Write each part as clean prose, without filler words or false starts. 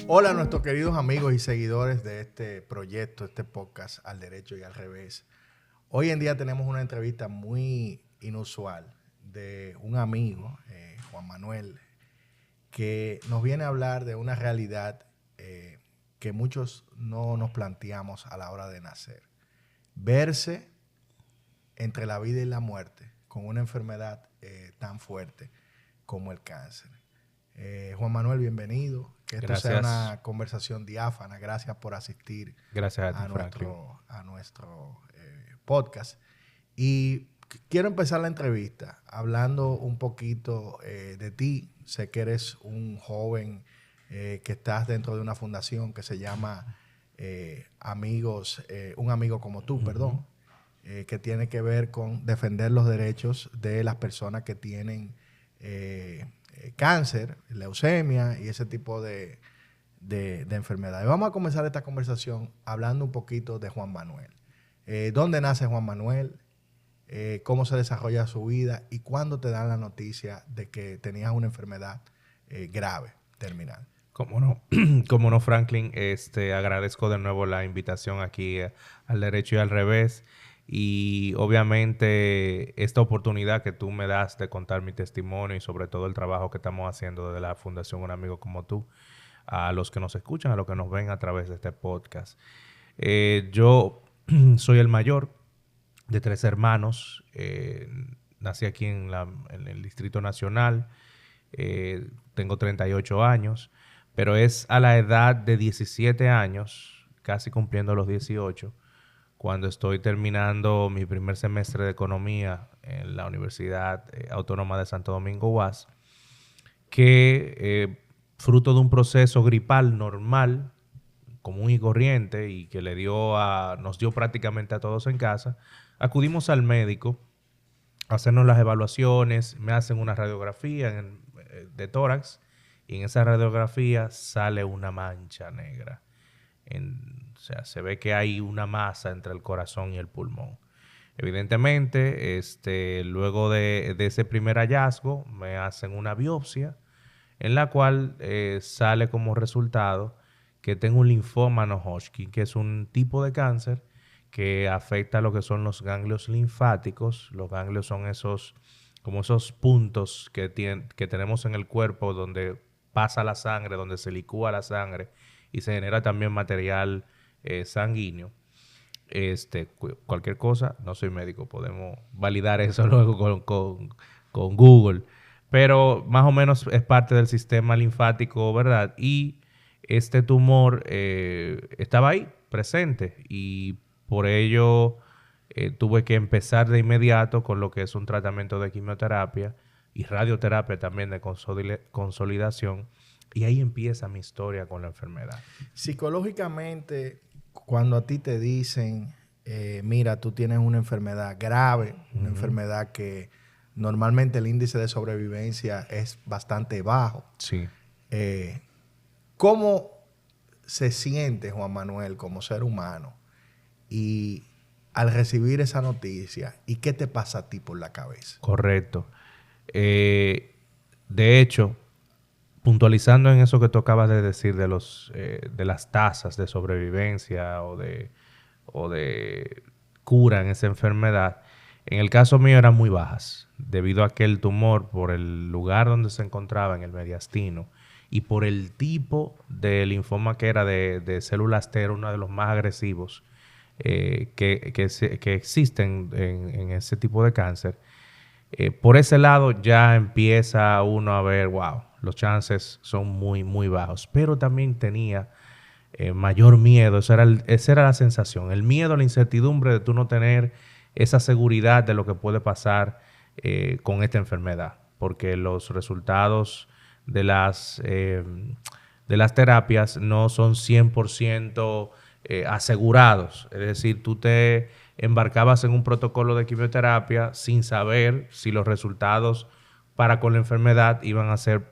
Hola a nuestros queridos amigos y seguidores de este proyecto, este podcast Al Derecho y al Revés. Hoy en día tenemos una entrevista muy inusual de un amigo, Juan Manuel, que nos viene a hablar de una realidad que muchos no nos planteamos a la hora de nacer. Verse entre la vida y la muerte con una enfermedad tan fuerte como el cáncer. Juan Manuel, bienvenido. Que esto sea una conversación diáfana. Gracias por asistir a nuestro podcast. Y quiero empezar la entrevista hablando un poquito de ti. Sé que eres un joven que estás dentro de una fundación que se llama Un Amigo Como Tú, perdón, que tiene que ver con defender los derechos de las personas que tienen cáncer, leucemia y ese tipo de enfermedades. Vamos a comenzar esta conversación hablando un poquito de Juan Manuel. ¿Dónde nace Juan Manuel? ¿Cómo se desarrolla su vida? ¿Y cuándo te dan la noticia de que tenías una enfermedad grave, terminal? Como no, Franklin, agradezco de nuevo la invitación aquí al Derecho y al Revés. Y obviamente esta oportunidad que tú me das de contar mi testimonio y sobre todo el trabajo que estamos haciendo desde la Fundación Un Amigo Como Tú, a los que nos escuchan, a los que nos ven a través de este podcast. Yo soy el mayor de 3 hermanos. Nací aquí en el Distrito Nacional. Tengo 38 años, pero es a la edad de 17 años, casi cumpliendo los 18, cuando estoy terminando mi primer semestre de Economía en la Universidad Autónoma de Santo Domingo, UAS, que fruto de un proceso gripal normal, común y corriente, y que nos dio prácticamente a todos en casa, acudimos al médico a hacernos las evaluaciones. Me hacen una radiografía de tórax, y en esa radiografía sale una mancha negra. O sea, se ve que hay una masa entre el corazón y el pulmón. Evidentemente, luego de ese primer hallazgo, me hacen una biopsia en la cual sale como resultado que tengo un linfoma no-Hodgkin, que es un tipo de cáncer que afecta lo que son los ganglios linfáticos. Los ganglios son esos puntos que tenemos en el cuerpo donde pasa la sangre, donde se licúa la sangre y se genera también material sanguíneo. Cualquier cosa, no soy médico, podemos validar eso luego con Google, pero más o menos es parte del sistema linfático, ¿verdad? Y este tumor estaba ahí, presente, y por ello tuve que empezar de inmediato con lo que es un tratamiento de quimioterapia y radioterapia también de consolidación, y ahí empieza mi historia con la enfermedad. Psicológicamente, cuando a ti te dicen, mira, tú tienes una enfermedad grave, una enfermedad que normalmente el índice de sobrevivencia es bastante bajo. Sí. ¿Cómo se siente Juan Manuel como ser humano y al recibir esa noticia, y qué te pasa a ti por la cabeza? Correcto. De hecho, puntualizando en eso que tú acabas de decir de las tasas de sobrevivencia o de cura en esa enfermedad, en el caso mío eran muy bajas, debido a que el tumor, por el lugar donde se encontraba, en el mediastino, y por el tipo de linfoma que era de células T, era uno de los más agresivos que existen en ese tipo de cáncer. Por ese lado ya empieza uno a ver, wow, los chances son muy, muy bajos. Pero también tenía mayor miedo. Esa era la sensación. El miedo, la incertidumbre de tú no tener esa seguridad de lo que puede pasar con esta enfermedad. Porque los resultados de las terapias no son 100% asegurados. Es decir, tú te embarcabas en un protocolo de quimioterapia sin saber si los resultados para con la enfermedad iban a ser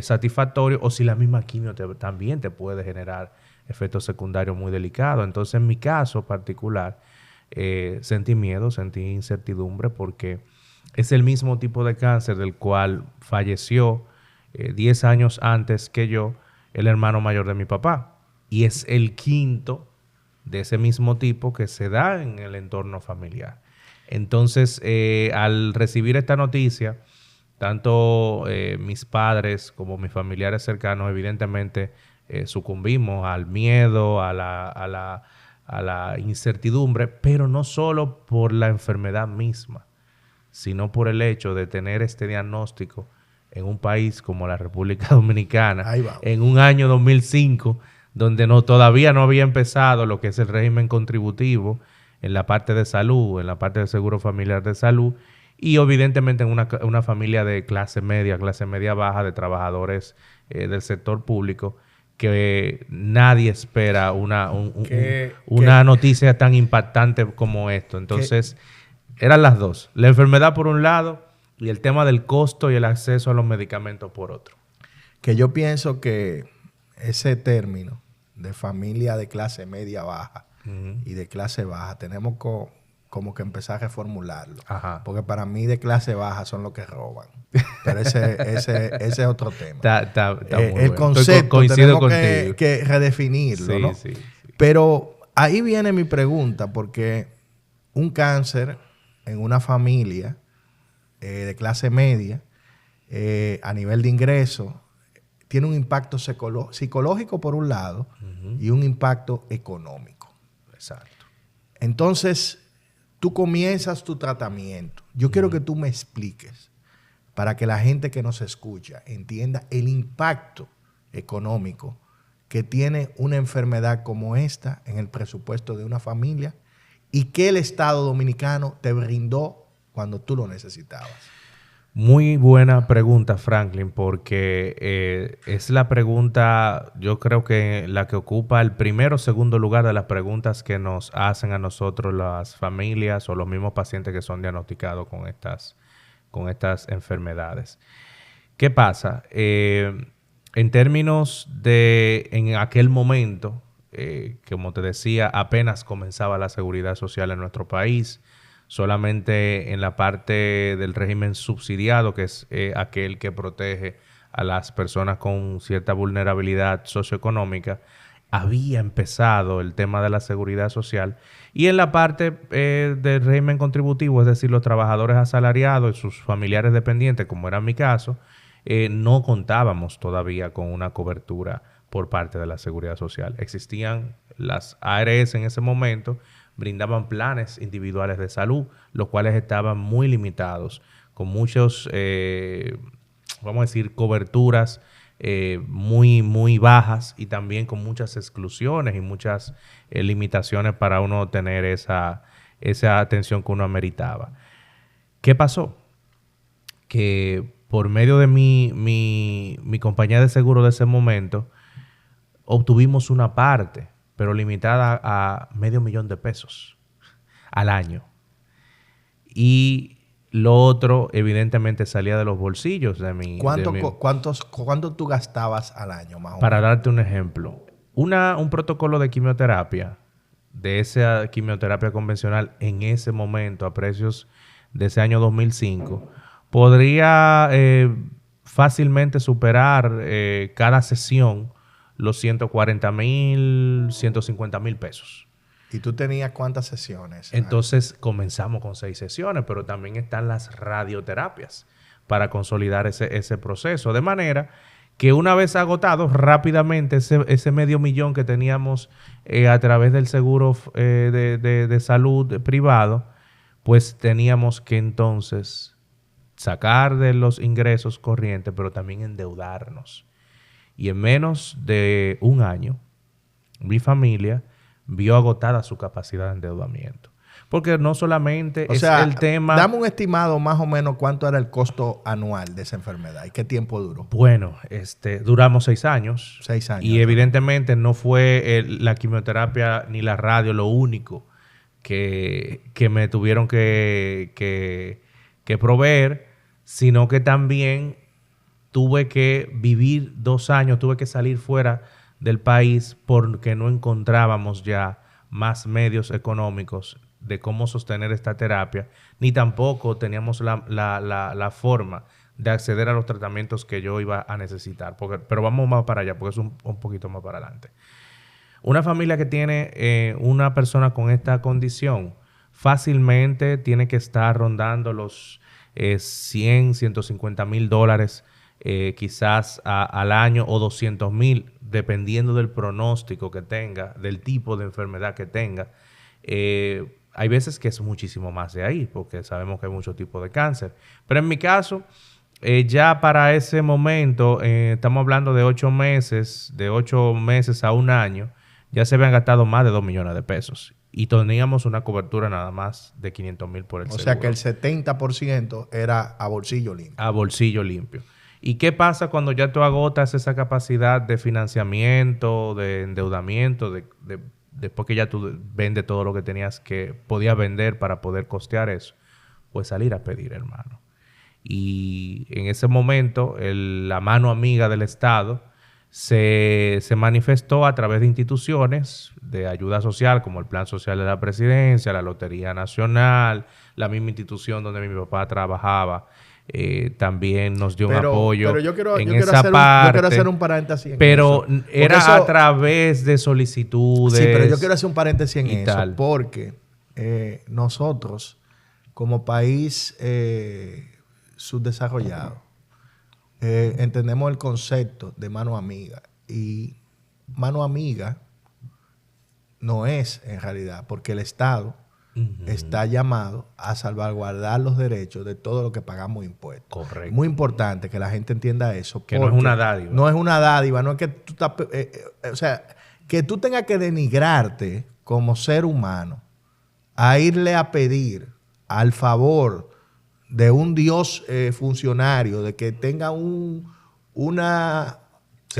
satisfactorios, o si la misma quimio también te puede generar efectos secundarios muy delicados. Entonces, en mi caso particular, sentí miedo, sentí incertidumbre, porque es el mismo tipo de cáncer del cual falleció 10 años antes que yo el hermano mayor de mi papá. Y es el quinto de ese mismo tipo que se da en el entorno familiar. Entonces, al recibir esta noticia, tanto mis padres como mis familiares cercanos, evidentemente, sucumbimos al miedo, a la incertidumbre, pero no solo por la enfermedad misma, sino por el hecho de tener este diagnóstico en un país como la República Dominicana, en un año 2005, donde todavía no había empezado lo que es el régimen contributivo en la parte de salud, en la parte del seguro familiar de salud, y evidentemente en una familia de clase media baja, de trabajadores del sector público, que nadie espera una noticia tan impactante como esto. Entonces, eran las dos. La enfermedad por un lado y el tema del costo y el acceso a los medicamentos por otro. Que yo pienso que ese término de familia de clase media baja y de clase baja, tenemos como que empezar a reformularlo. Ajá. Porque para mí de clase baja son los que roban. Pero ese es otro tema. Está muy el bueno. concepto Coincido tenemos contigo. que redefinirlo, Sí, ¿no? sí. Pero ahí viene mi pregunta, porque un cáncer en una familia de clase media, a nivel de ingreso, tiene un impacto psicológico por un lado y un impacto económico. Exacto. Entonces, tú comienzas tu tratamiento. Yo quiero que tú me expliques, para que la gente que nos escucha entienda el impacto económico que tiene una enfermedad como esta en el presupuesto de una familia y que el Estado Dominicano te brindó cuando tú lo necesitabas. Muy buena pregunta, Franklin, porque es la pregunta, yo creo que la que ocupa el primero o segundo lugar de las preguntas que nos hacen a nosotros las familias o los mismos pacientes que son diagnosticados con estas enfermedades. ¿Qué pasa? En términos de, en aquel momento, como te decía, apenas comenzaba la seguridad social en nuestro país. Solamente en la parte del régimen subsidiado, que es aquel que protege a las personas con cierta vulnerabilidad socioeconómica, había empezado el tema de la seguridad social. Y en la parte del régimen contributivo, es decir, los trabajadores asalariados y sus familiares dependientes, como era mi caso, no contábamos todavía con una cobertura por parte de la seguridad social. Existían las ARS en ese momento, brindaban planes individuales de salud, los cuales estaban muy limitados, con muchos, vamos a decir, coberturas muy bajas y también con muchas exclusiones y muchas limitaciones para uno tener esa atención que uno ameritaba. ¿Qué pasó? Que por medio de mi compañía de seguro de ese momento, obtuvimos una parte, pero limitada a $500,000 de pesos al año. Y lo otro, evidentemente, salía de los bolsillos de mi... ¿Cuánto tú gastabas al año, más o menos? Para darte un ejemplo, un protocolo de quimioterapia, de esa quimioterapia convencional en ese momento, a precios de ese año 2005, podría fácilmente superar cada sesión los 140,000, 150,000 pesos. ¿Y tú tenías cuántas sesiones? Entonces comenzamos con 6 sesiones, pero también están las radioterapias para consolidar ese proceso. De manera que una vez agotado rápidamente ese $500,000 que teníamos a través del seguro de salud privado, pues teníamos que entonces sacar de los ingresos corrientes, pero también endeudarnos. Y en menos de un año, mi familia vio agotada su capacidad de endeudamiento. Porque no solamente el tema... Dame un estimado más o menos cuánto era el costo anual de esa enfermedad y qué tiempo duró. Bueno, duramos 6 años. 6 años. Y evidentemente no fue la quimioterapia ni la radio lo único que me tuvieron que proveer, sino que también tuve que vivir 2 años, tuve que salir fuera del país porque no encontrábamos ya más medios económicos de cómo sostener esta terapia, ni tampoco teníamos la forma de acceder a los tratamientos que yo iba a necesitar. Pero vamos más para allá, porque es un poquito más para adelante. Una familia que tiene una persona con esta condición fácilmente tiene que estar rondando los 100, 150 mil dólares quizás al año, o 200 mil, dependiendo del pronóstico que tenga, del tipo de enfermedad que tenga. Hay veces que es muchísimo más de ahí, porque sabemos que hay muchos tipos de cáncer. Pero en mi caso, ya para ese momento, estamos hablando de 8 meses, de 8 meses a un año, ya se habían gastado más de 2 millones de pesos. Y teníamos una cobertura nada más de 500 mil por el seguro. O sea que el 70% era a bolsillo limpio. A bolsillo limpio. ¿Y qué pasa cuando ya tú agotas esa capacidad de financiamiento, de endeudamiento, después que ya tú vendes todo lo que podías vender para poder costear eso? Pues salir a pedir, hermano. Y en ese momento, la mano amiga del Estado se manifestó a través de instituciones de ayuda social, como el Plan Social de la Presidencia, la Lotería Nacional, la misma institución donde mi papá trabajaba. También nos dio un apoyo pero yo quiero parte. hacer un paréntesis en pero eso. Era a través de solicitudes. Sí, pero yo quiero hacer un paréntesis en eso. Tal. Porque nosotros, como país subdesarrollado, entendemos el concepto de mano amiga. Y mano amiga no es en realidad, porque el Estado está llamado a salvaguardar los derechos de todo lo que pagamos impuestos. Correcto. Muy importante que la gente entienda eso. Que no es una dádiva. No es una dádiva, no es que tú o sea, que tú tengas que denigrarte como ser humano a irle a pedir al favor de un Dios funcionario, de que tenga una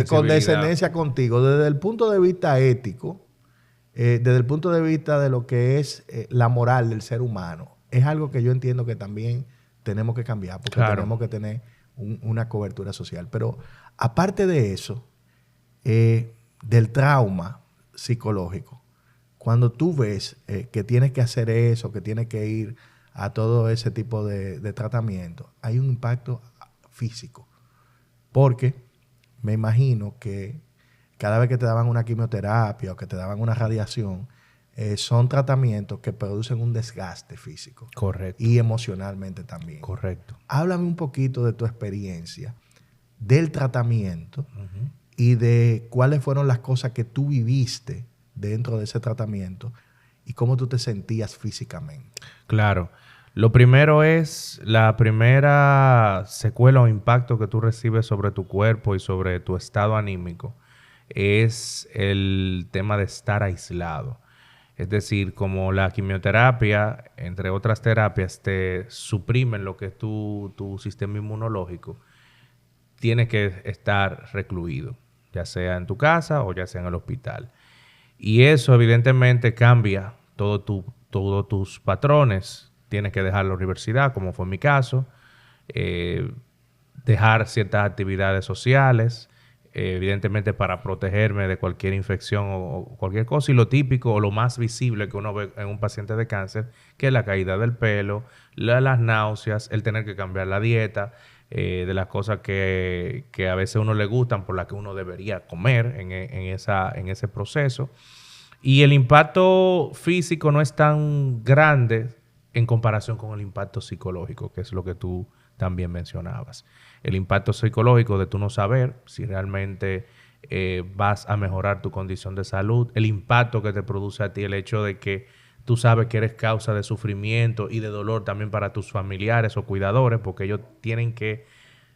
condescendencia contigo desde el punto de vista ético. Desde el punto de vista de lo que es la moral del ser humano, es algo que yo entiendo que también tenemos que cambiar, porque tenemos que tener una cobertura social. Pero aparte de eso, del trauma psicológico, cuando tú ves que tienes que hacer eso, que tienes que ir a todo ese tipo de tratamiento, hay un impacto físico. Porque me imagino que cada vez que te daban una quimioterapia o que te daban una radiación, son tratamientos que producen un desgaste físico. Correcto. Y emocionalmente también. Correcto. Háblame un poquito de tu experiencia, del tratamiento y de cuáles fueron las cosas que tú viviste dentro de ese tratamiento y cómo tú te sentías físicamente. Claro. Lo primero es la primera secuela o impacto que tú recibes sobre tu cuerpo y sobre tu estado anímico. Es el tema de estar aislado. Es decir, como la quimioterapia, entre otras terapias, te suprimen lo que es tu sistema inmunológico, tienes que estar recluido, ya sea en tu casa o ya sea en el hospital. Y eso evidentemente cambia todos tus patrones. Tienes que dejar la universidad, como fue mi caso, dejar ciertas actividades sociales, evidentemente para protegerme de cualquier infección o cualquier cosa. Y lo típico o lo más visible que uno ve en un paciente de cáncer, que es la caída del pelo, las náuseas, el tener que cambiar la dieta, de las cosas que a veces a uno le gustan, por las que uno debería comer en ese proceso. Y el impacto físico no es tan grande en comparación con el impacto psicológico, que es lo que tú también mencionabas. El impacto psicológico de tú no saber si realmente vas a mejorar tu condición de salud. El impacto que te produce a ti el hecho de que tú sabes que eres causa de sufrimiento y de dolor también para tus familiares o cuidadores, porque ellos tienen que,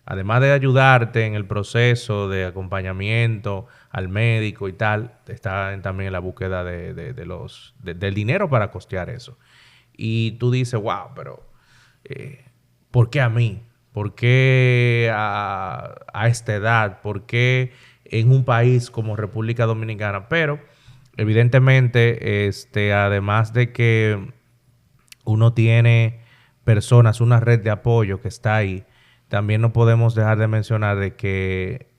además de ayudarte en el proceso de acompañamiento al médico y tal, están también en la búsqueda del dinero para costear eso. Y tú dices, wow, pero ¿por qué a mí? ¿Por qué a esta edad? ¿Por qué en un país como República Dominicana? Pero evidentemente, además de que uno tiene personas, una red de apoyo que está ahí, también no podemos dejar de mencionar de que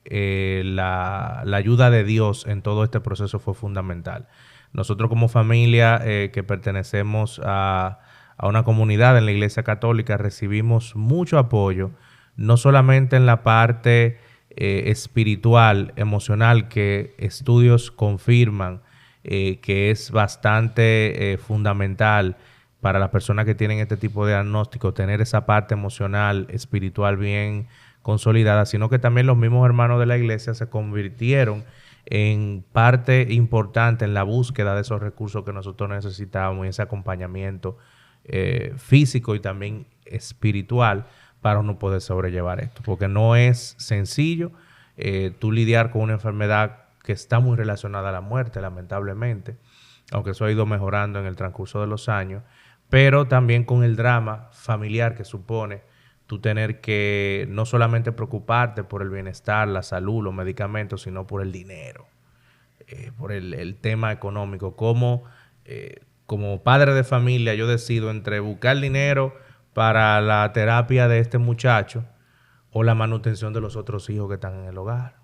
la ayuda de Dios en todo este proceso fue fundamental. Nosotros como familia que pertenecemos a una comunidad en la Iglesia Católica recibimos mucho apoyo, no solamente en la parte espiritual, emocional, que estudios confirman que es bastante fundamental para las personas que tienen este tipo de diagnóstico, tener esa parte emocional, espiritual bien consolidada, sino que también los mismos hermanos de la iglesia se convirtieron en parte importante en la búsqueda de esos recursos que nosotros necesitábamos y ese acompañamiento físico y también espiritual para uno poder sobrellevar esto, porque no es sencillo tú lidiar con una enfermedad que está muy relacionada a la muerte, lamentablemente, aunque eso ha ido mejorando en el transcurso de los años, pero también con el drama familiar que supone tú tener que no solamente preocuparte por el bienestar, la salud, los medicamentos, sino por el dinero, por el tema económico. Como padre de familia yo decido entre buscar dinero para la terapia de este muchacho o la manutención de los otros hijos que están en el hogar,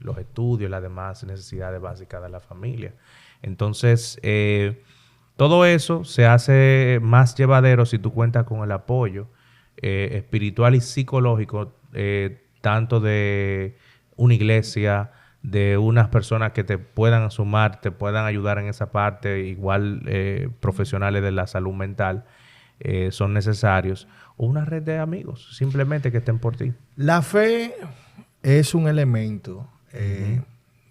los estudios, las demás necesidades básicas de la familia. Entonces, todo eso se hace más llevadero si tú cuentas con el apoyo espiritual y psicológico, tanto de una iglesia, de unas personas que te puedan sumar, te puedan ayudar en esa parte, igual profesionales de la salud mental son necesarios, o una red de amigos, simplemente que estén por ti. La fe es un elemento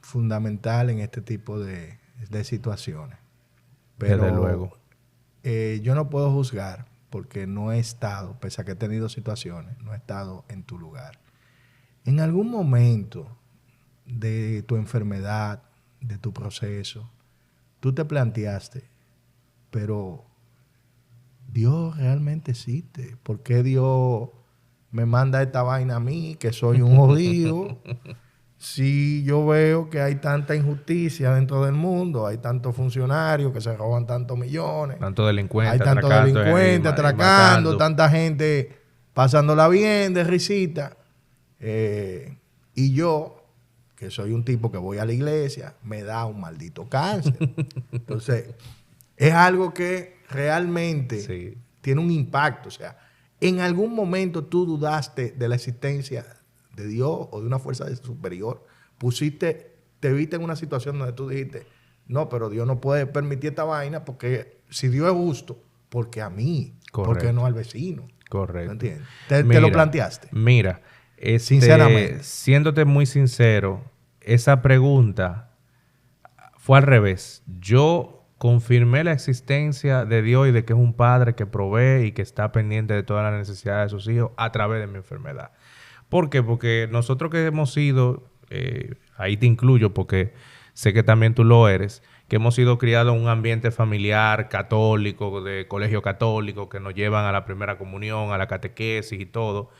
fundamental en este tipo de situaciones. Pero desde luego. Yo no puedo juzgar porque no he estado, pese a que he tenido situaciones, no he estado en tu lugar. En algún momento de tu enfermedad, de tu proceso, tú te planteaste, pero Dios realmente existe. ¿Por qué Dios me manda esta vaina a mí, que soy un jodido? Si yo veo que hay tanta injusticia dentro del mundo, hay tantos funcionarios que se roban tantos millones, tanto delincuente, hay tantos delincuentes atracando, tanta gente pasándola bien, de risita. Y yo, que soy un tipo que voy a la iglesia, me da un maldito cáncer. Entonces, es algo que realmente tiene un impacto. O sea, en algún momento tú dudaste de la existencia de Dios o de una fuerza superior. Te viste en una situación donde tú dijiste, no, pero Dios no puede permitir esta vaina porque si Dios es justo, porque a mí, ¿por qué no al vecino? Correcto. ¿No entiendes? ¿Te lo planteaste? Mira, sinceramente, siéndote muy sincero, esa pregunta fue al revés. Yo confirmé la existencia de Dios y de que es un padre que provee y que está pendiente de todas las necesidades de sus hijos a través de mi enfermedad. ¿Por qué? Porque nosotros que hemos sido, ahí te incluyo porque sé que también tú lo eres, que hemos sido criados en un ambiente familiar católico, de colegio católico, que nos llevan a la primera comunión, a la catequesis y todo.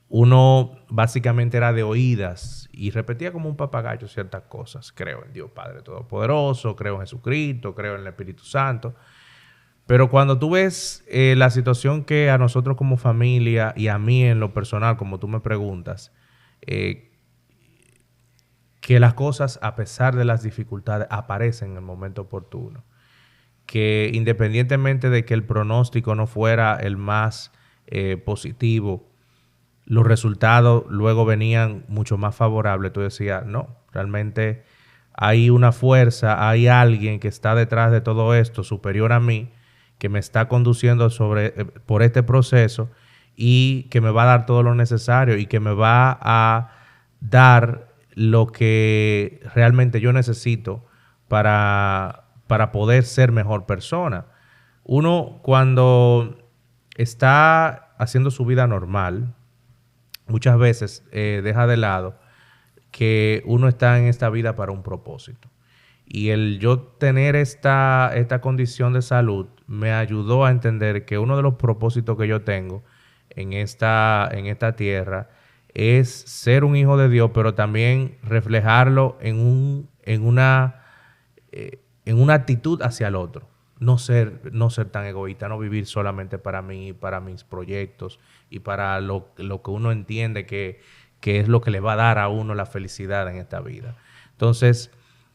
Uno básicamente era de oídas y repetía como un papagayo ciertas cosas. Creo en Dios Padre Todopoderoso, creo en Jesucristo, creo en el Espíritu Santo. Pero cuando tú ves la situación que a nosotros como familia y a mí en lo personal, como tú me preguntas, que las cosas, a pesar de las dificultades, aparecen en el momento oportuno. Que independientemente de que el pronóstico no fuera el más positivo, los resultados luego venían mucho más favorables. Tú decías, no, realmente hay una fuerza, hay alguien que está detrás de todo esto, superior a mí, que me está conduciendo por este proceso y que me va a dar todo lo necesario y que me va a dar lo que realmente yo necesito para poder ser mejor persona. Uno cuando está haciendo su vida normal, muchas veces deja de lado que uno está en esta vida para un propósito. Y el yo tener esta condición de salud me ayudó a entender que uno de los propósitos que yo tengo en esta tierra es ser un hijo de Dios, pero también reflejarlo en una actitud hacia el otro. No ser tan egoísta, no vivir solamente para mí, para mis proyectos y para lo que uno entiende que es lo que le va a dar a uno la felicidad en esta vida. Entonces,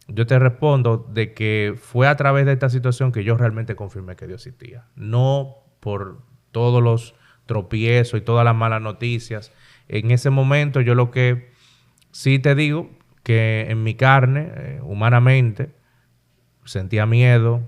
yo te respondo de que fue a través de esta situación que yo realmente confirmé que Dios existía. No por todos los tropiezos y todas las malas noticias. En ese momento yo lo que sí te digo que en mi carne, humanamente, sentía miedo,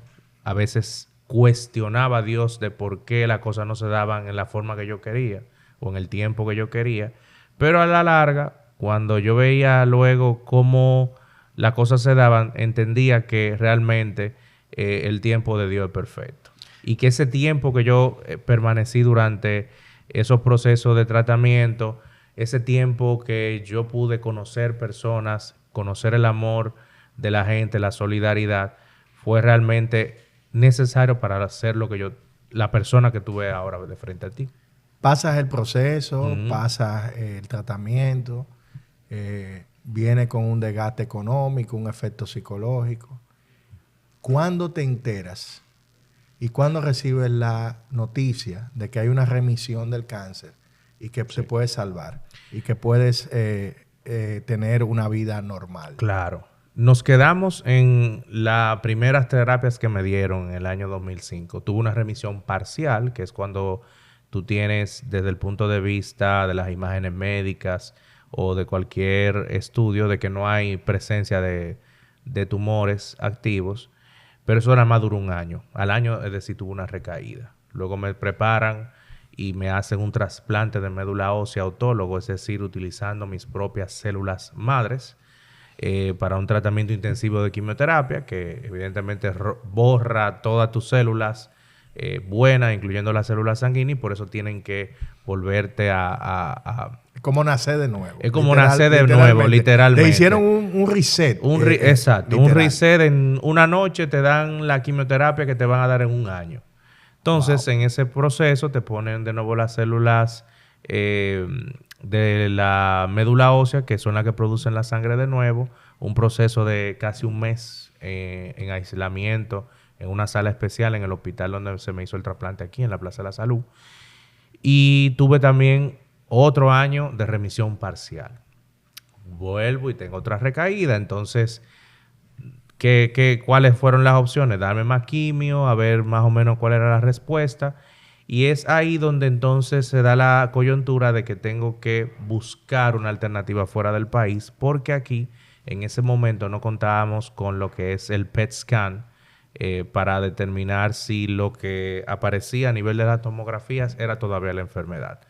a veces cuestionaba a Dios de por qué las cosas no se daban en la forma que yo quería o en el tiempo que yo quería. Pero a la larga, cuando yo veía luego cómo las cosas se daban, entendía que realmente el tiempo de Dios es perfecto. Y que ese tiempo que yo permanecí durante esos procesos de tratamiento, ese tiempo que yo pude conocer personas, conocer el amor de la gente, la solidaridad, fue realmente necesario para hacer lo que yo, la persona que tuve ahora de frente a ti. Pasas el proceso, pasas el tratamiento, viene con un desgaste económico, un efecto psicológico. ¿Cuándo te enteras y cuándo recibes la noticia de que hay una remisión del cáncer y que se puede salvar y que puedes tener una vida normal? Claro. Nos quedamos en las primeras terapias que me dieron en el año 2005. Tuve una remisión parcial, que es cuando tú tienes desde el punto de vista de las imágenes médicas o de cualquier estudio de que no hay presencia de tumores activos, pero eso nada más duró un año. Al año, es decir, tuve una recaída. Luego me preparan y me hacen un trasplante de médula ósea autólogo, es decir, utilizando mis propias células madres para un tratamiento intensivo de quimioterapia que evidentemente borra todas tus células buenas, incluyendo las células sanguíneas, y por eso tienen que volverte a Es como nacer de nuevo. es como nacer de nuevo, literalmente. Te hicieron un reset. Exacto, literal. un reset en una noche, te dan la quimioterapia que te van a dar en un año. Entonces, en ese proceso te ponen de nuevo las células de la médula ósea, que son las que producen la sangre de nuevo, un proceso de casi un mes en aislamiento, en una sala especial en el hospital donde se me hizo el trasplante aquí, en la Plaza de la Salud. Y tuve también otro año de remisión parcial. Vuelvo y tengo otra recaída, entonces, ¿cuáles fueron las opciones? Darme más quimio, a ver más o menos cuál era la respuesta. Y es ahí donde entonces se da la coyuntura de que tengo que buscar una alternativa fuera del país, porque aquí en ese momento no contábamos con lo que es el PET scan para determinar si lo que aparecía a nivel de las tomografías era todavía la enfermedad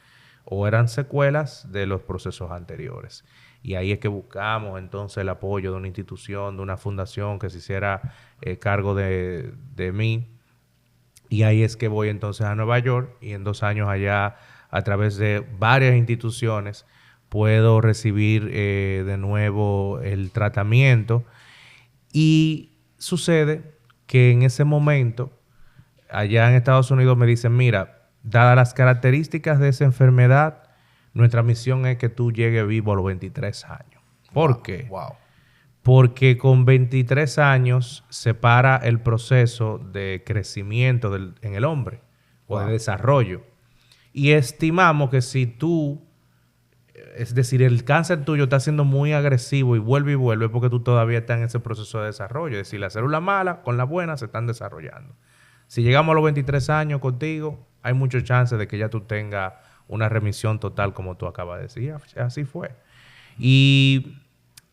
o eran secuelas de los procesos anteriores. Y ahí es que buscamos entonces el apoyo de una institución, de una fundación que se hiciera cargo de mí. Y ahí es que voy entonces a Nueva York y en 2 años allá, a través de varias instituciones, puedo recibir de nuevo el tratamiento. Y sucede que en ese momento, allá en Estados Unidos me dicen, mira, dadas las características de esa enfermedad, nuestra misión es que tú llegues vivo a los 23 años. ¿Por qué? Wow. Porque con 23 años se para el proceso de crecimiento en el hombre o de desarrollo. Y estimamos que si tú, es decir, el cáncer tuyo está siendo muy agresivo y vuelve porque tú todavía estás en ese proceso de desarrollo. Es decir, las células malas con las buenas se están desarrollando. Si llegamos a los 23 años contigo, hay muchas chances de que ya tú tengas una remisión total, como tú acabas de decir. Así fue. Y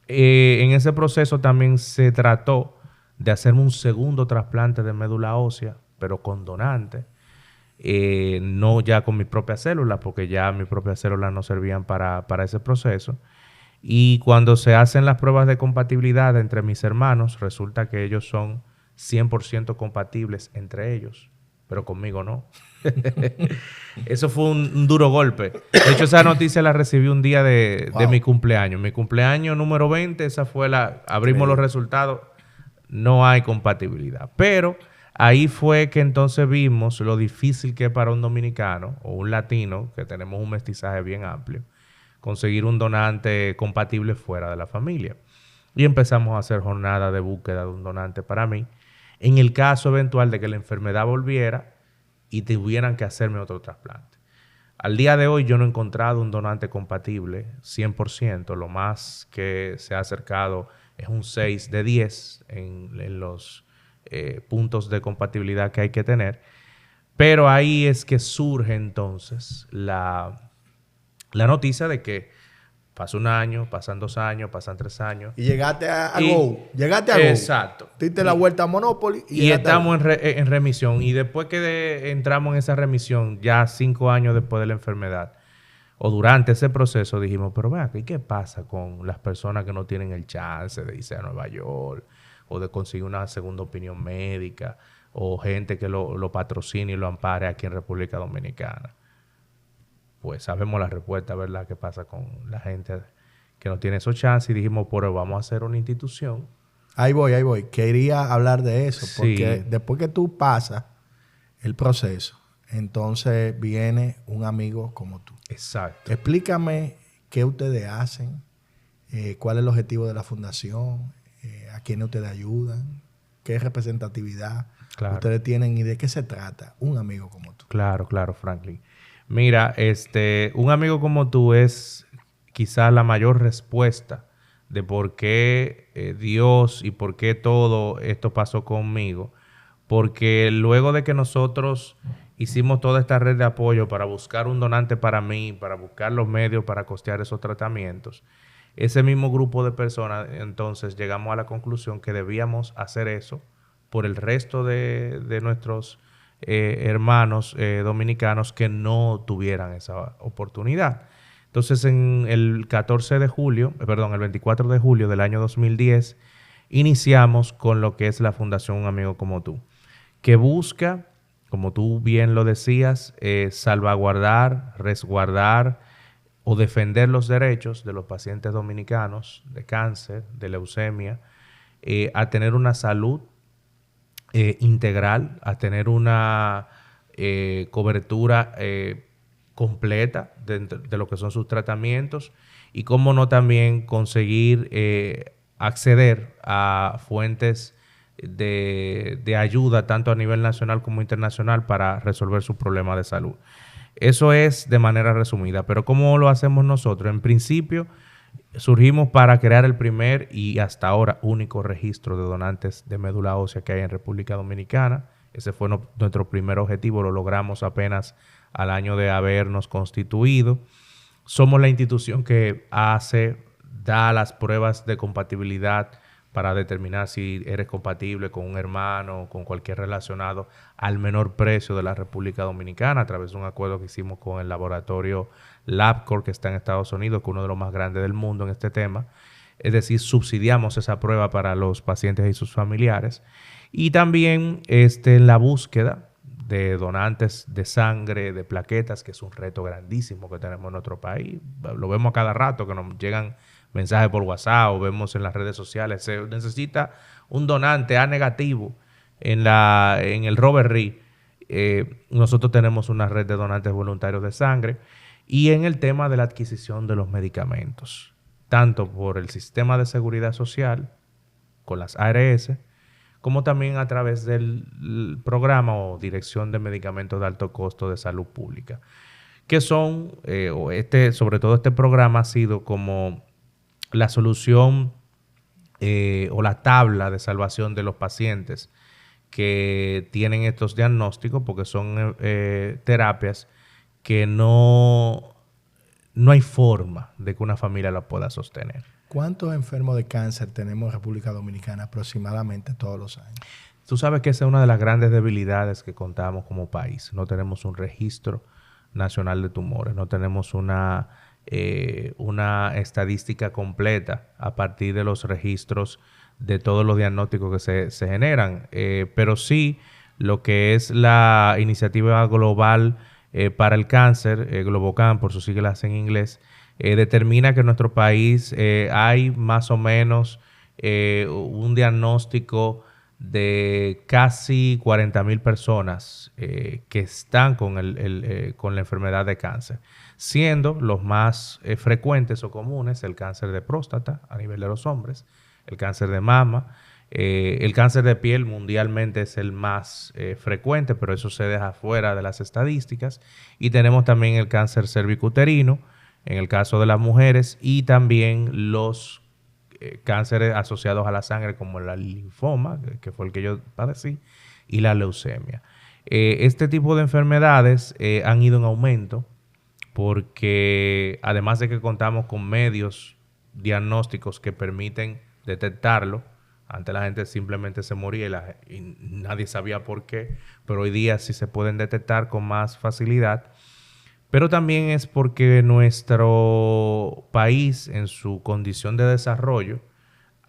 en ese proceso también se trató de hacerme un segundo trasplante de médula ósea, pero con donante. No ya con mis propias células, porque ya mis propias células no servían para ese proceso. Y cuando se hacen las pruebas de compatibilidad entre mis hermanos, resulta que ellos son 100% compatibles entre ellos, pero conmigo no. Eso fue un duro golpe. De hecho, esa noticia la recibí un día de mi cumpleaños. Mi cumpleaños número 20, esa fue abrimos los resultados, no hay compatibilidad. Pero ahí fue que entonces vimos lo difícil que es para un dominicano o un latino, que tenemos un mestizaje bien amplio, conseguir un donante compatible fuera de la familia. Y empezamos a hacer jornadas de búsqueda de un donante para mí, en el caso eventual de que la enfermedad volviera y tuvieran que hacerme otro trasplante. Al día de hoy yo no he encontrado un donante compatible 100%. Lo más que se ha acercado es un 6 de 10 en los puntos de compatibilidad que hay que tener. Pero ahí es que surge entonces la noticia de que pasa un año, pasan 2 años, pasan 3 años. Y llegaste a Go. Llegaste a Go. Exacto. Diste la vuelta a Monopoly y estamos en remisión. Y después que entramos en esa remisión, ya 5 años después de la enfermedad, o durante ese proceso, dijimos, pero vea, ¿y qué pasa con las personas que no tienen el chance de irse a Nueva York o de conseguir una segunda opinión médica o gente que lo patrocine y lo ampare aquí en República Dominicana? Pues sabemos la respuesta, ¿verdad? ¿Qué pasa con la gente que no tiene esos chances? Y dijimos, pero vamos a hacer una institución. Ahí voy. Quería hablar de eso, Sí. porque después que tú pasas el proceso, entonces viene un amigo como tú. Exacto. Explícame qué ustedes hacen, cuál es el objetivo de la fundación, a quiénes ustedes ayudan, qué representatividad ustedes tienen y de qué se trata un amigo como tú. Claro, Franklin. Mira, un amigo como tú es quizás la mayor respuesta de por qué Dios y por qué todo esto pasó conmigo. Porque luego de que nosotros hicimos toda esta red de apoyo para buscar un donante para mí, para buscar los medios para costear esos tratamientos, ese mismo grupo de personas, entonces llegamos a la conclusión que debíamos hacer eso por el resto de nuestros hermanos dominicanos que no tuvieran esa oportunidad. Entonces, en el 24 de julio del año 2010, iniciamos con lo que es la Fundación Un Amigo Como Tú, que busca, como tú bien lo decías, salvaguardar, resguardar o defender los derechos de los pacientes dominicanos de cáncer, de leucemia, a tener una salud integral, a tener una cobertura completa de lo que son sus tratamientos y cómo no también conseguir acceder a fuentes de ayuda tanto a nivel nacional como internacional para resolver sus problemas de salud. Eso es de manera resumida, pero ¿cómo lo hacemos nosotros? En principio, surgimos para crear el primer y hasta ahora único registro de donantes de médula ósea que hay en República Dominicana. Ese fue nuestro primer objetivo, lo logramos apenas al año de habernos constituido. Somos la institución que da las pruebas de compatibilidad para determinar si eres compatible con un hermano o con cualquier relacionado al menor precio de la República Dominicana a través de un acuerdo que hicimos con el laboratorio LabCorp que está en Estados Unidos, que es uno de los más grandes del mundo en este tema. Es decir, subsidiamos esa prueba para los pacientes y sus familiares. Y también en la búsqueda de donantes de sangre, de plaquetas, que es un reto grandísimo que tenemos en nuestro país. Lo vemos a cada rato que nos llegan mensajes por WhatsApp o vemos en las redes sociales. Se necesita un donante A negativo en el Robert Reed. Nosotros tenemos una red de donantes voluntarios de sangre. Y en el tema de la adquisición de los medicamentos, tanto por el sistema de seguridad social, con las ARS, como también a través del programa o Dirección de Medicamentos de Alto Costo de Salud Pública, que son, sobre todo este programa ha sido como la solución o la tabla de salvación de los pacientes que tienen estos diagnósticos, porque son terapias que no hay forma de que una familia la pueda sostener. ¿Cuántos enfermos de cáncer tenemos en República Dominicana aproximadamente todos los años? Tú sabes que esa es una de las grandes debilidades que contamos como país. No tenemos un registro nacional de tumores, no tenemos una estadística completa a partir de los registros de todos los diagnósticos que se generan. Pero sí, lo que es la iniciativa global para el cáncer, Globocan por sus siglas en inglés, determina que en nuestro país hay más o menos un diagnóstico de casi 40,000 personas que están con la enfermedad de cáncer, siendo los más frecuentes o comunes el cáncer de próstata a nivel de los hombres, el cáncer de mama, el cáncer de piel mundialmente es el más frecuente, pero eso se deja fuera de las estadísticas, y tenemos también el cáncer cervicuterino en el caso de las mujeres y también los cánceres asociados a la sangre como el linfoma, que fue el que yo padecí, y la leucemia. Este tipo de enfermedades han ido en aumento porque además de que contamos con medios diagnósticos que permiten detectarlo, antes la gente simplemente se moría y nadie sabía por qué, pero hoy día sí se pueden detectar con más facilidad. Pero también es porque nuestro país, en su condición de desarrollo,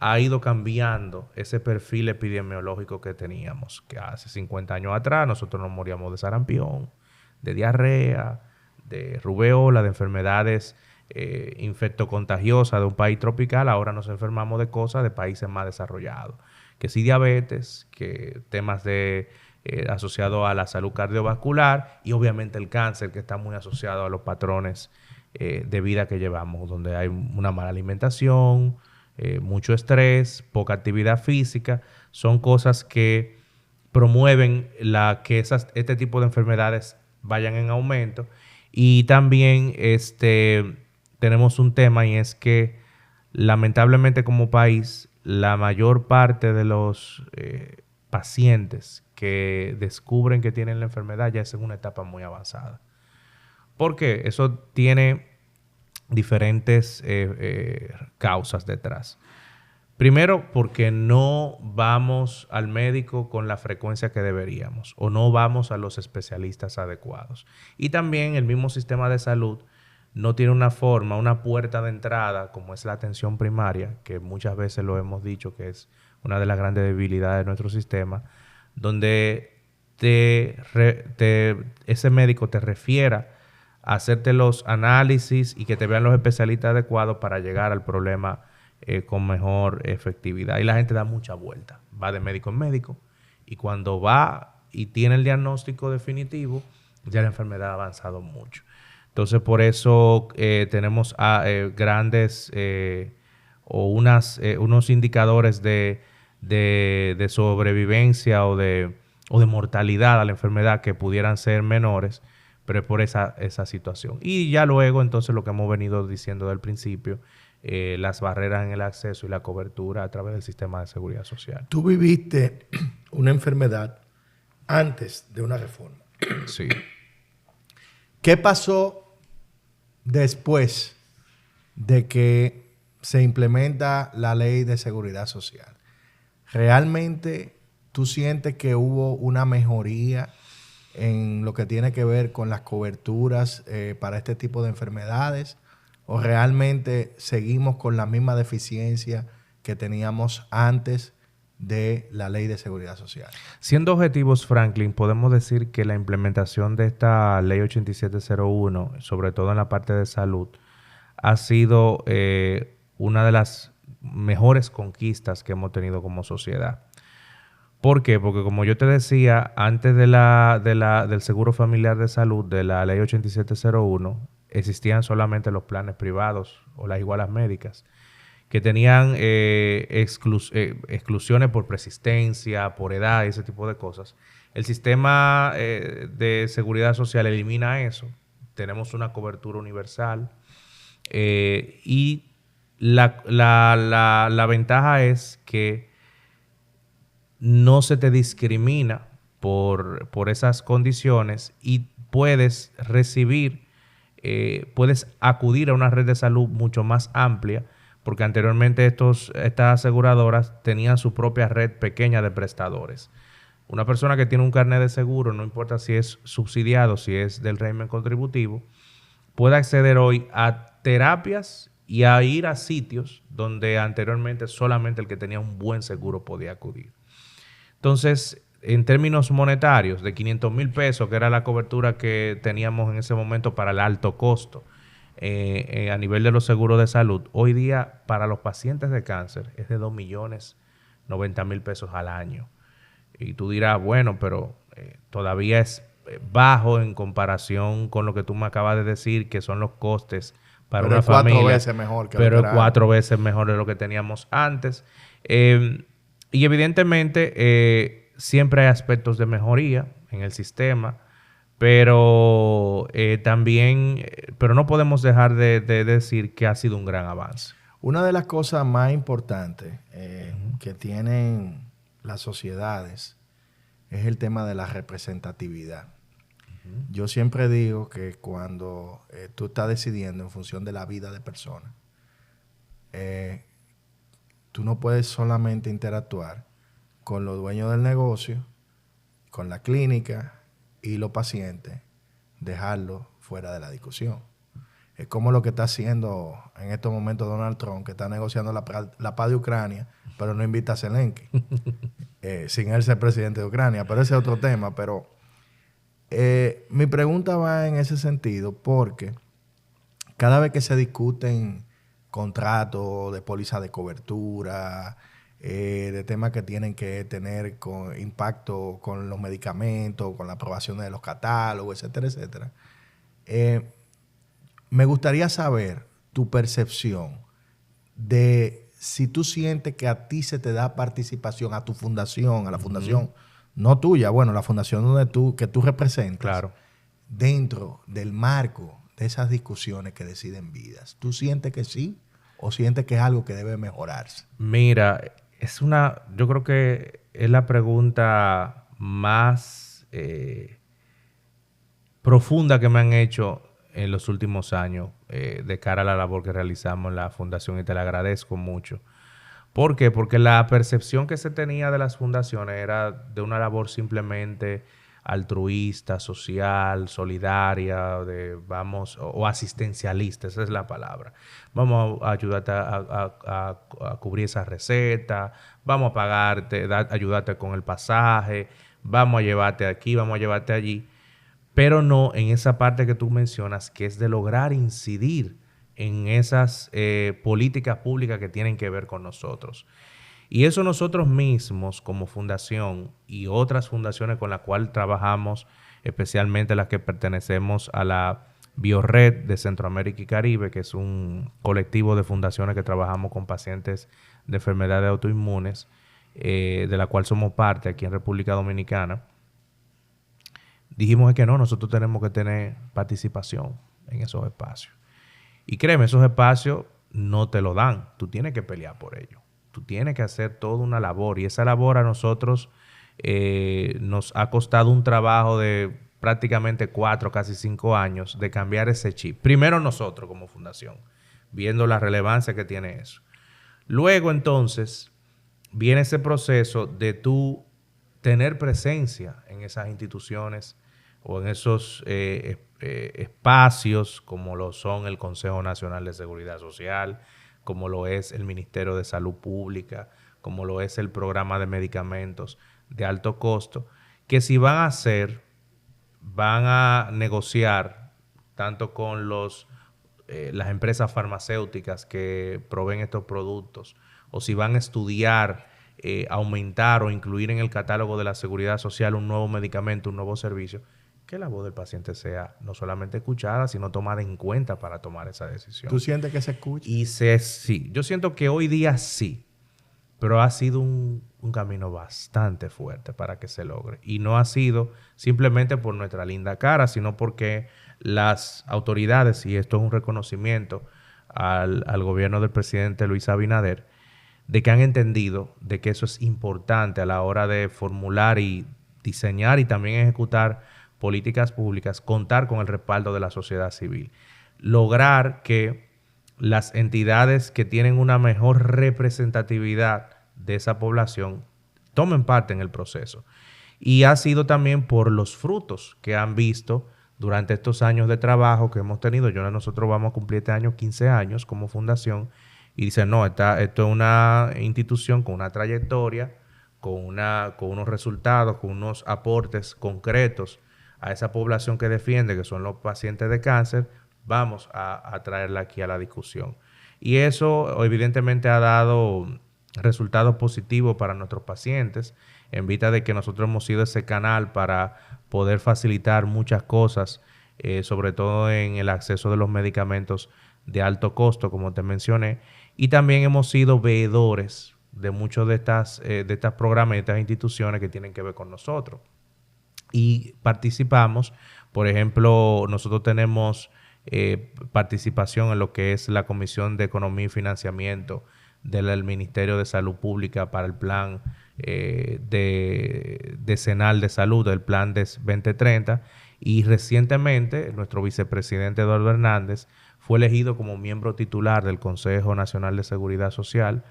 ha ido cambiando ese perfil epidemiológico que teníamos, que hace 50 años atrás nosotros nos moríamos de sarampión, de diarrea, de rubeola, de enfermedades infectocontagiosas de un país tropical. Ahora nos enfermamos de cosas de países más desarrollados, que sí diabetes, que temas de asociados a la salud cardiovascular y obviamente el cáncer, que está muy asociado a los patrones de vida que llevamos, donde hay una mala alimentación, mucho estrés, poca actividad física. Son cosas que promueven que este tipo de enfermedades vayan en aumento. Y también tenemos un tema, y es que lamentablemente como país la mayor parte de los pacientes que descubren que tienen la enfermedad ya es en una etapa muy avanzada. ¿Por qué? Eso tiene diferentes causas detrás. Primero, porque no vamos al médico con la frecuencia que deberíamos o no vamos a los especialistas adecuados. Y también el mismo sistema de salud no tiene una forma, una puerta de entrada como es la atención primaria, que muchas veces lo hemos dicho que es una de las grandes debilidades de nuestro sistema, donde ese médico te refiera a hacerte los análisis y que te vean los especialistas adecuados para llegar al problema con mejor efectividad. Y la gente da mucha vuelta, va de médico en médico, y cuando va y tiene el diagnóstico definitivo, ya la enfermedad ha avanzado mucho. Entonces, por eso tenemos grandes unos indicadores de sobrevivencia o de mortalidad a la enfermedad que pudieran ser menores, pero es por esa situación. Y ya luego, entonces, lo que hemos venido diciendo del principio, las barreras en el acceso y la cobertura a través del sistema de seguridad social. Tú viviste una enfermedad antes de una reforma. Sí. ¿Qué pasó después de que se implementa la ley de seguridad social? ¿Realmente tú sientes que hubo una mejoría en lo que tiene que ver con las coberturas para este tipo de enfermedades? ¿O realmente seguimos con la misma deficiencia que teníamos antes de la ley de seguridad social? Siendo objetivos, Franklin, podemos decir que la implementación de esta ley 8701, sobre todo en la parte de salud, ha sido una de las mejores conquistas que hemos tenido como sociedad. ¿Por qué? Porque como yo te decía, antes del Seguro Familiar de Salud, de la ley 8701, existían solamente los planes privados o las igualas médicas, que tenían exclusiones por persistencia, por edad y ese tipo de cosas. El sistema de seguridad social elimina eso. Tenemos una cobertura universal y la ventaja es que no se te discrimina por esas condiciones y puedes puedes acudir a una red de salud mucho más amplia, porque anteriormente estas aseguradoras tenían su propia red pequeña de prestadores. Una persona que tiene un carnet de seguro, no importa si es subsidiado, si es del régimen contributivo, puede acceder hoy a terapias y a ir a sitios donde anteriormente solamente el que tenía un buen seguro podía acudir. Entonces, en términos monetarios, de 500 mil pesos, que era la cobertura que teníamos en ese momento para el alto costo a nivel de los seguros de salud, hoy día para los pacientes de cáncer es de 2.090.000 pesos al año. Y tú dirás, bueno, pero todavía es bajo en comparación con lo que tú me acabas de decir, que son los costes para una familia. Pero 4 veces mejor que pero 4 veces mejor de lo que teníamos antes. Y evidentemente siempre hay aspectos de mejoría en el sistema, pero también, pero no podemos dejar de decir que ha sido un gran avance. Una de las cosas más importantes que tienen las sociedades es el tema de la representatividad. Yo siempre digo que cuando tú estás decidiendo en función de la vida de personas, tú no puedes solamente interactuar con los dueños del negocio, con la clínica y los pacientes, dejarlo fuera de la discusión. Es como lo que está haciendo en estos momentos Donald Trump, que está negociando la paz de Ucrania, pero no invita a Zelensky, sin él ser presidente de Ucrania. Pero ese es otro tema. Pero mi pregunta va en ese sentido, porque cada vez que se discuten contratos de póliza de cobertura, de temas que tienen que tener impacto con los medicamentos, con la aprobación de los catálogos, etcétera, etcétera, me gustaría saber tu percepción de si tú sientes que a ti se te da participación a tu fundación, a la fundación no tuya, bueno, la fundación que tú representas, Claro. dentro del marco de esas discusiones que deciden vidas. ¿Tú sientes que sí o sientes que es algo que debe mejorarse? Mira, yo creo que es la pregunta más profunda que me han hecho en los últimos años de cara a la labor que realizamos en la fundación, y te la agradezco mucho. ¿Por qué? Porque la percepción que se tenía de las fundaciones era de una labor simplemente altruista, social, solidaria, o asistencialista, esa es la palabra. Vamos a ayudarte a cubrir esa receta, vamos a pagarte, ayudarte con el pasaje, vamos a llevarte aquí, vamos a llevarte allí, pero no en esa parte que tú mencionas, que es de lograr incidir en esas políticas públicas que tienen que ver con nosotros. Y eso nosotros mismos como fundación y otras fundaciones con las cuales trabajamos, especialmente las que pertenecemos a la Biored de Centroamérica y Caribe, que es un colectivo de fundaciones que trabajamos con pacientes de enfermedades autoinmunes, de la cual somos parte aquí en República Dominicana, dijimos que no, nosotros tenemos que tener participación en esos espacios. Y créeme, esos espacios no te lo dan, tú tienes que pelear por ello. Tú tienes que hacer toda una labor, y esa labor a nosotros nos ha costado un trabajo de prácticamente 4, casi 5 años de cambiar ese chip. Primero nosotros como fundación, viendo la relevancia que tiene eso. Luego entonces viene ese proceso de tú tener presencia en esas instituciones o en esos espacios como lo son el Consejo Nacional de Seguridad Social, como lo es el Ministerio de Salud Pública, como lo es el programa de medicamentos de alto costo, que si van a negociar tanto con las empresas farmacéuticas que proveen estos productos, o si van a estudiar aumentar o incluir en el catálogo de la Seguridad Social un nuevo medicamento, un nuevo servicio, que la voz del paciente sea no solamente escuchada, sino tomada en cuenta para tomar esa decisión. ¿Tú sientes que se escucha? Sí, yo siento que hoy día sí, pero ha sido un camino bastante fuerte para que se logre. Y no ha sido simplemente por nuestra linda cara, sino porque las autoridades, y esto es un reconocimiento al gobierno del presidente Luis Abinader, de que han entendido de que eso es importante a la hora de formular y diseñar y también ejecutar políticas públicas, contar con el respaldo de la sociedad civil. Lograr que las entidades que tienen una mejor representatividad de esa población tomen parte en el proceso. Y ha sido también por los frutos que han visto durante estos años de trabajo que hemos tenido. Nosotros vamos a cumplir este año 15 años como fundación, y dicen, no, esto es una institución con una trayectoria, con unos resultados, con unos aportes concretos a esa población que defiende, que son los pacientes de cáncer. Vamos a traerla aquí a la discusión. Y eso evidentemente ha dado resultados positivos para nuestros pacientes, en vista de que nosotros hemos sido ese canal para poder facilitar muchas cosas, sobre todo en el acceso de los medicamentos de alto costo, como te mencioné, y también hemos sido veedores de muchos de estas programas y de estas instituciones que tienen que ver con nosotros. Y participamos, por ejemplo, nosotros tenemos participación en lo que es la Comisión de Economía y Financiamiento del Ministerio de Salud Pública para el plan decenal de salud, del plan de 2030, y recientemente nuestro vicepresidente Eduardo Hernández fue elegido como miembro titular del Consejo Nacional de Seguridad Social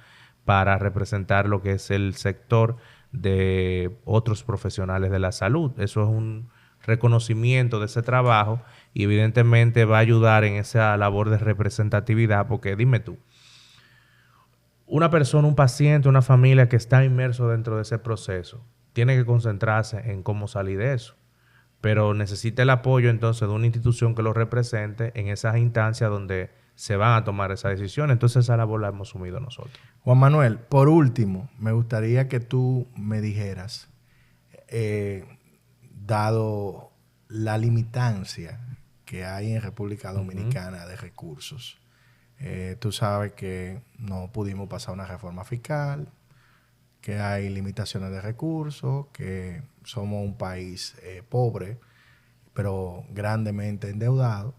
para representar lo que es el sector de otros profesionales de la salud. Eso es un reconocimiento de ese trabajo y evidentemente va a ayudar en esa labor de representatividad, porque dime tú, una persona, un paciente, una familia que está inmerso dentro de ese proceso, tiene que concentrarse en cómo salir de eso, pero necesita el apoyo entonces de una institución que lo represente en esas instancias donde se van a tomar esa decisión. Entonces esa labor la hemos asumido nosotros. Juan Manuel, por último, me gustaría que tú me dijeras, dado la limitancia que hay en República Dominicana de recursos, tú sabes que no pudimos pasar una reforma fiscal, que hay limitaciones de recursos, que somos un país pobre, pero grandemente endeudado.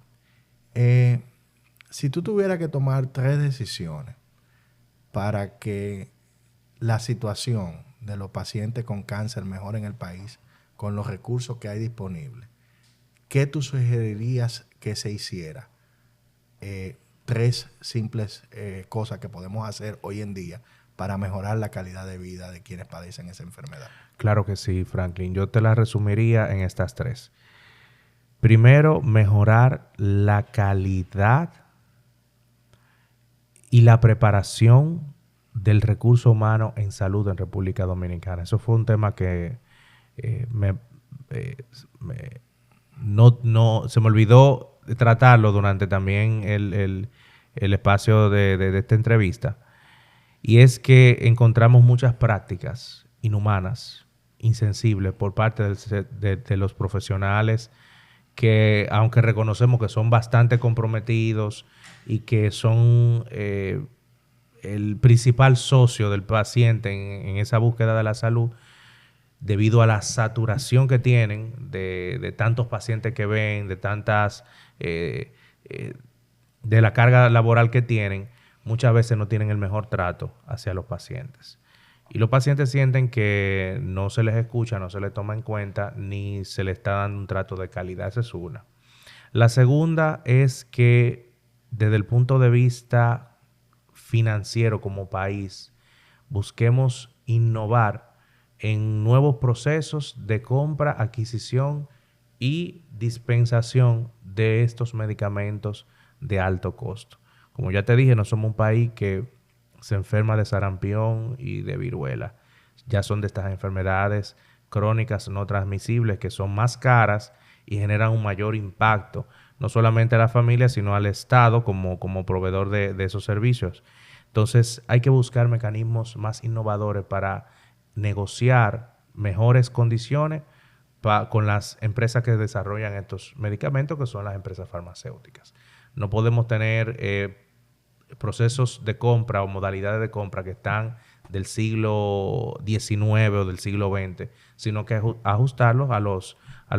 Si tú tuvieras que tomar 3 decisiones para que la situación de los pacientes con cáncer mejore en el país con los recursos que hay disponibles, ¿qué tú sugerirías que se hiciera? 3 simples cosas que podemos hacer hoy en día para mejorar la calidad de vida de quienes padecen esa enfermedad. Claro que sí, Franklin. Yo te la resumiría en estas 3. Primero, mejorar la calidad y la preparación del recurso humano en salud en República Dominicana. Eso fue un tema que no se me olvidó tratarlo durante también el espacio de esta entrevista. Y es que encontramos muchas prácticas inhumanas, insensibles por parte de los profesionales que, aunque reconocemos que son bastante comprometidos y que son el principal socio del paciente en esa búsqueda de la salud, debido a la saturación que tienen de tantos pacientes que ven, de tantas de la carga laboral que tienen, muchas veces no tienen el mejor trato hacia los pacientes. Y los pacientes sienten que no se les escucha, no se les toma en cuenta, ni se les está dando un trato de calidad. Esa es una. La segunda es que desde el punto de vista financiero como país, busquemos innovar en nuevos procesos de compra, adquisición y dispensación de estos medicamentos de alto costo. Como ya te dije, no somos un país que se enferma de sarampión y de viruela. Ya son de estas enfermedades crónicas no transmisibles que son más caras y generan un mayor impacto, no solamente a la familia, sino al Estado como proveedor de esos servicios. Entonces hay que buscar mecanismos más innovadores para negociar mejores condiciones con las empresas que desarrollan estos medicamentos, que son las empresas farmacéuticas. No podemos tener procesos de compra o modalidades de compra que están del siglo XIX o del siglo XX, sino que ajustarlos a los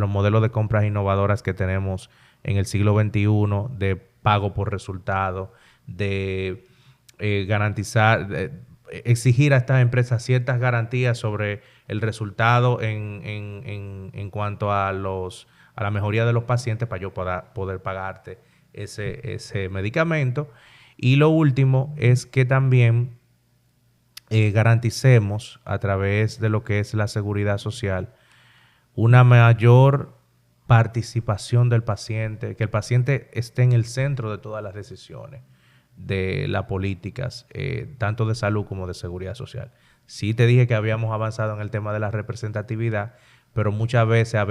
modelos de compras innovadoras que tenemos en el siglo XXI, de pago por resultado, de garantizar, exigir a estas empresas ciertas garantías sobre el resultado en cuanto a la mejoría de los pacientes para yo poder pagarte ese medicamento. Y lo último es que también garanticemos a través de lo que es la seguridad social una mayor participación del paciente, que el paciente esté en el centro de todas las decisiones de las políticas, tanto de salud como de seguridad social. Sí te dije que habíamos avanzado en el tema de la representatividad, pero muchas veces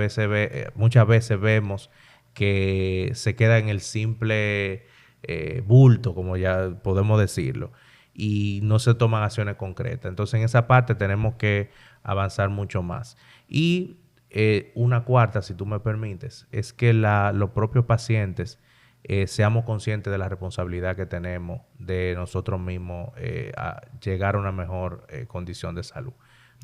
vemos que se queda en el simple bulto, como ya podemos decirlo, y no se toman acciones concretas. Entonces, en esa parte tenemos que avanzar mucho más. Y una cuarta, si tú me permites, es que los propios pacientes seamos conscientes de la responsabilidad que tenemos de nosotros mismos a llegar a una mejor condición de salud.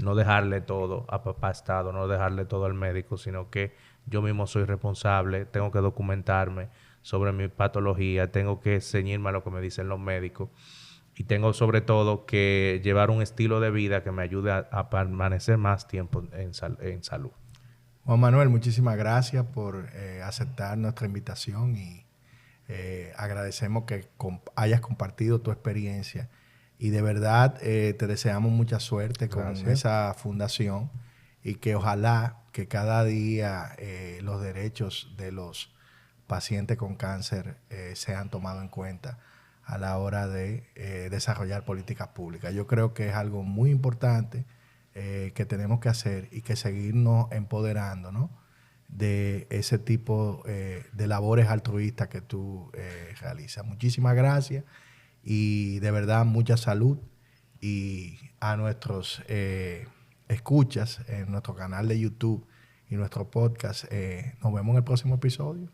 No dejarle todo a papá Estado, no dejarle todo al médico, sino que yo mismo soy responsable, tengo que documentarme, sobre mi patología, tengo que ceñirme a lo que me dicen los médicos y tengo sobre todo que llevar un estilo de vida que me ayude a permanecer más tiempo en salud. Juan Manuel, muchísimas gracias por aceptar nuestra invitación y agradecemos que hayas compartido tu experiencia y de verdad te deseamos mucha suerte con esa fundación y que ojalá que cada día los derechos de los pacientes con cáncer sean tomados en cuenta a la hora de desarrollar políticas públicas. Yo creo que es algo muy importante que tenemos que hacer y que seguirnos empoderando, ¿no?, de ese tipo de labores altruistas que tú realizas. Muchísimas gracias y de verdad mucha salud, y a nuestros escuchas en nuestro canal de YouTube y nuestro podcast, nos vemos en el próximo episodio.